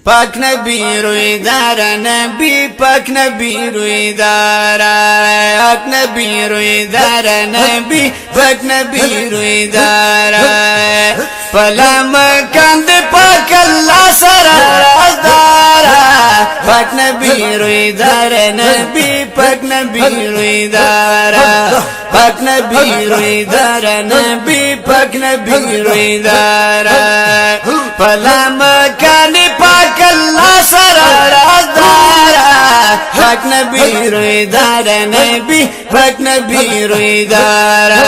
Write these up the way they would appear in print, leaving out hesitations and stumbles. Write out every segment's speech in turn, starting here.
پاک نبی روی دارا نبی پاک نبی روی دارا پاک نبی روی دارا نبی پاک نبی روی دارا فلا مکان دے پاک اللہ سرا رازدارا پاک نبی روی دارا نبی پاک نبی روی دارا پاک نبی روی دارا نبی پاک نبی روی دارا فلا مکان پاک اللہ سرا رازدارا پاک نبی روی دارا نبی پاک نبی روی دارا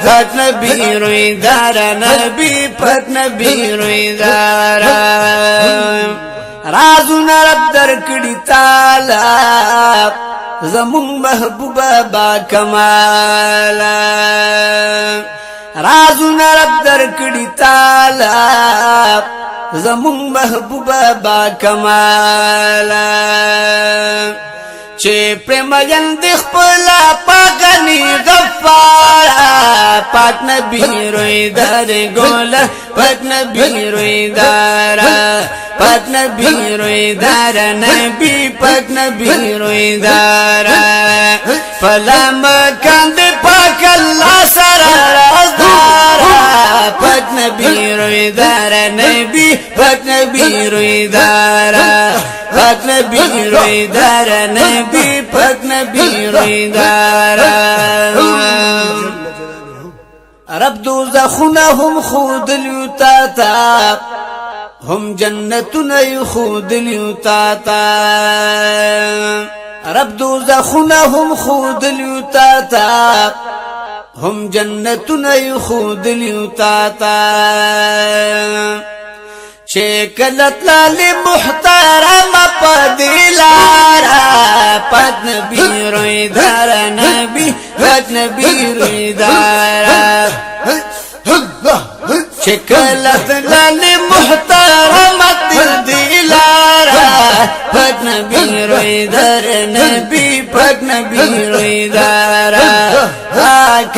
پاک نبی روی دارا نبی پاک نبی روی دارا رازونا رب در کڑی تالا زمون محبوبا با کمالا رازونا رب در کڑی تالا زمون محبوبا با کمالا چه پرم جند خپلا پاکنی غفارا پاک نبی روی دار گولا پاک نبی روی دارا پاک نبی روی دارا نبی پاک نبی روی دارا فلا مکان دے پاک اللہ سرا رازدارا پاک نبی روی دارا نبی پاک نبی روی دارا پاک نبی روی دارا نبی پاک نبی روی دارا رب دوزخنا هم خود لیوتاتا هم جنتنا خود لیوتاتا رب دوزخنا هم خود لیوتاتا هم جنتنا خود لیوتاتا شکلت لالی محترم پدیلارا پاک نبی روی دارا نبی پاک نبی روی دارا شکلت لالی محترم پدیلارا پاک نبی روی دارا نبی پاک نبی روی دارا پاک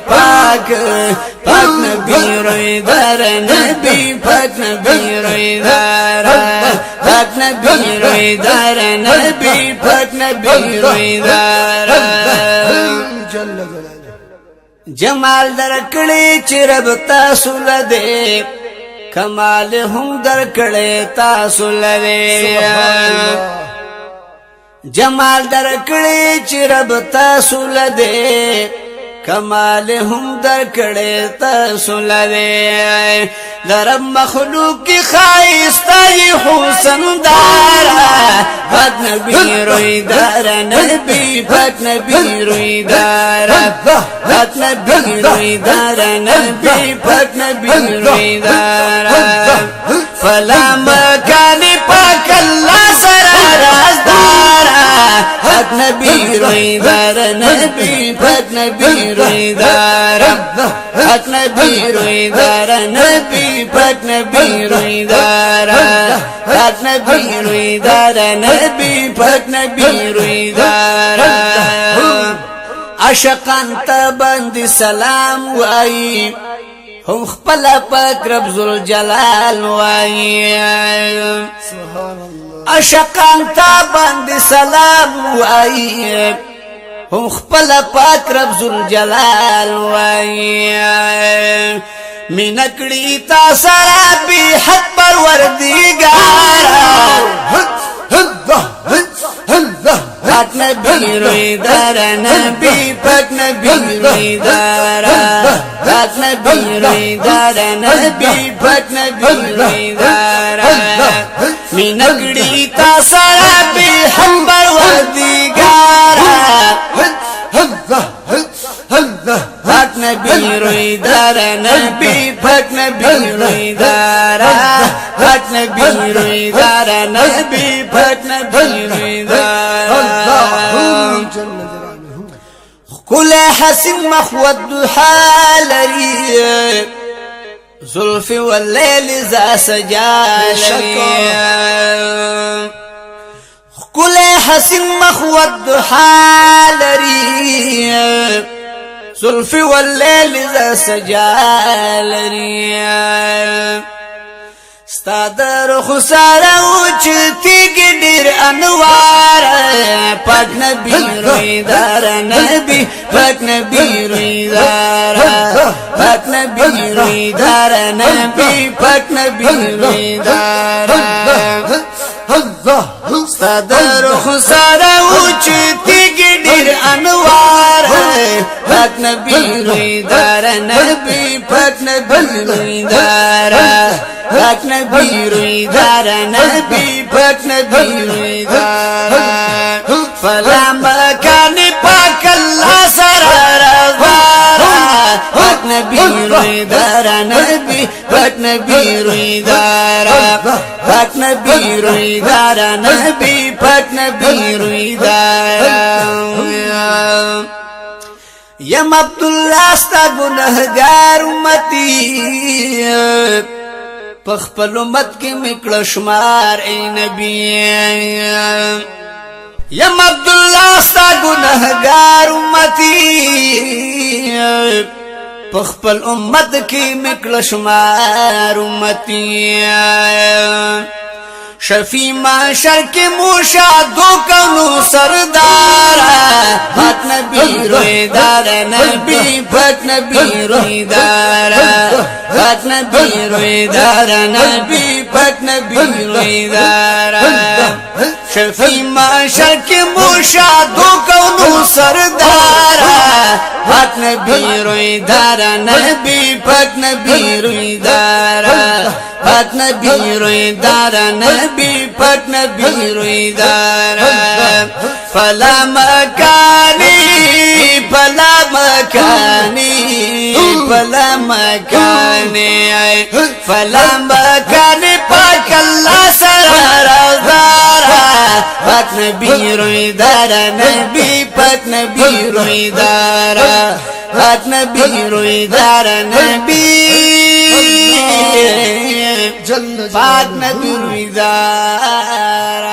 پاک پاک نبی روی دارا نبی پاک نبی روی دارا پاک نبی روی دارا نبی پاک نبی روی دارا جمال درکڑی چرب تاسو لدے کمال ہم درکڑی تاسو لدے جمال درکڑی چرب تاسو لدے کمال ہم درکڑے تاسو لدے درب مخلوق کی خائستہ یہ حسن دارا پاک نبی روی دارا نبی پاک نبی روی دارا پاک نبی روی دارا نبی پاک نبی روی دارا فلا مکان پاک اللہ سرا رازدارا پاک نبی روی دارا نبی پاک نبی روی دارا پاک نبی روی دارا نبی پاک نبی روی دارا پاک نبی روی دارا نبی پاک نبی روی دارا عاشقان تا بند سلام وائی هم خپل پاک رب ذوالجلال وائی عاشقان تا بند سلام وائی هم خپل پاک رب ذوالجلال وائی مینکڑی تا سرا بی حد پروردگارا پاک نبی روی دارا نبی پاک نبی روی دارا پاک نبی روی دارا نبی پاک نبی روی دارا مینکڑی تا سرا بی حد پروردگارا پاک نبی روی دارا نبی پاک نبی روی دارا پاک نبی روی دارا نبی پاک نبی روی دارا کل حسن مخوت دحا لری زلف واللیل ذا سجا لری کل حسن مخوت دحا لری زلف واللیل ذا سجا لری ستادر خسارا اوچتی کی ډیر انوار پاک نبی رویدار نبی پاک نبی رویدار پاک نبی رویدار نبی پاک نبی رویدار ستادر خسارا اوچتی کی ډیر انوار پاک نبی رویدار نبی پاک نبی رویدار پاک نبی رویدار نبی پاک نبی رویدار فلا مکان پاک اللہ سرار پاک نبی رویدار نبی پاک نبی رویدار پاک نبی رویدار نبی پاک نبی رویدار یم عبداللہ ستا گنہگار امتی پخپل امت کی مکڑ شمار اے نبی یم عبداللہ ستا گنہگار امتی پخپل امت کی مکڑ شمار امتی شفیع معاشر کے موشادوں کا نو سردارا پاک نبی رویدار نبی پاک نبی رویدار پاک نبی رویدار نبی پاک نبی رویدار شفیع معاشر کے موشادوں کا نو سردارا پاک نبی رویدار نبی پاک نبی رویدار پاک نبی رویدار نبی پاک نبی رویدار فلا مکانی فلا مکانی فلا مکانی فلا مکانی پاک اللہ سرار پاک نبی رویدار نبی پاک نبی رویدار پاک نبی رویدار نبی پاک نبی رویدار